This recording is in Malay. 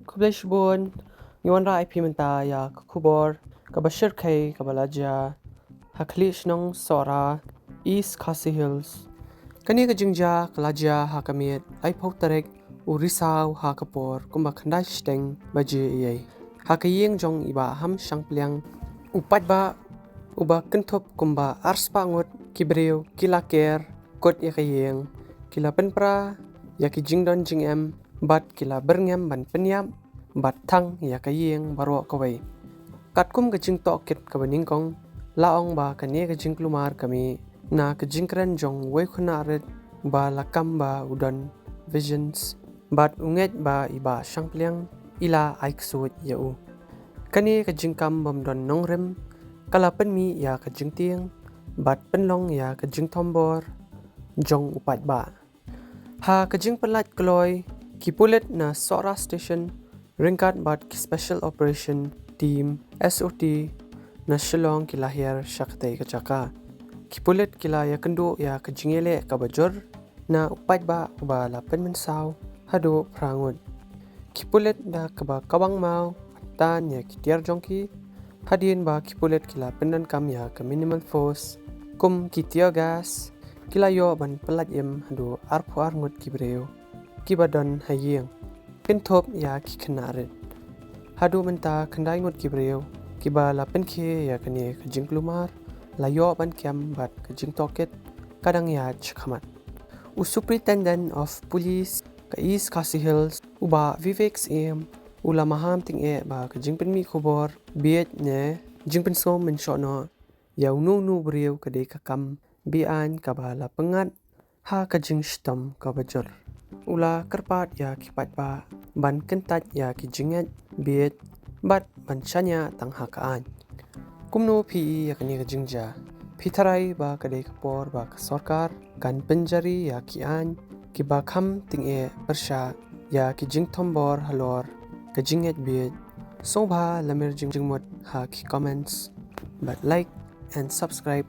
Kubleshbun, Yuanra IP Menta ya Kubor, Kabashir K, Kabalaja, Haklish Nong Sora, East Khasi Hills. Kani Kajingja, Kalaja, Hakamit, Ipo Tarek, Urisau, Hakapor, Kumba Kandai Steng, Baji Ye. Hakaying Jong Iba Ham Shangpliang, Upadba, Uba Kentop Kumba Arspangut, Kibreu, Kilaker, Kot Yakaying, Kila Penpra, Yaki Jingdon Jingem, Bat Kila Berngem Ban Penyam, Bat Tang Yakaying Barwa Kawai. Katkum Kajing Tokit Kabaningkong, Laong Ba Kanye Kajing Klumar kami, Na Kajingkren Jong Wekunaret, Ba Lakam Ba Udon Visions, Bat Unget Ba Iba Shangpliang, Ila Aiksut Yau. Kani Kajingkam Bomdon Nongrem, Kalapan Mi Ya Kajing Tiang, Bat Penlong Ya Kajing Tombor, Jong Upat Ba. Ha Kajing Pelat Kloy, Kipulet na Sora Station, Ringkat Bat Special Operation Team SOT na Shillong Kilahir Shaktai Kachaka. Kipulet Kila Ya Kendo Ya Kajingele Kabajor na Upat Ba Ba Lapan Mensaw, Hado Prangut. Kipulet na Kaba Kabang Mau, Tan Ya Kitiar Jongki, Hadin Ba Kipulet Kila Pendan Kam Ya Ka Minimal Force, Kum Kitiar Gas, Kila Yo Ban Pelat Yem Hado Arpu Arngut Kibreo, Kibadon Haying, Pintop Ya Kikanarit. Hado Menta Kandai Ngut Kibreo, Kiba La Penke Ya Kanye Kajing Klumar, Layo Ban Kiam Bat Kajing Toket, Kadang Ya Chakamat. Superintendent of Police ka East Khasi Hills, Uba Vivek M, Ula Maham Ting Ba Kajing Penmi Kubor, Biet Ne, Jing Pensom Menshono, Yau Nu Breu Kadai Kakam, Bian Kabala Pengat, Ha Kajing Shtom Kabajor. Ula Kerpat Ya Kipat Ba, Ban Kentat Ya Kijingat, Biet, Bat Ban Shanya Tang Hakaan. Kumno PE Ya Kani Kajingja, Pitarai Ba Kadai Kapor Ba Kasorkar, Kan Penjari Ya Kian, Kiba Kam Ting Persha, Ya Kijing Tombor Halor, Kajingat Biet, Sobha Lamir Jingmut Ha Ki comments, but like and subscribe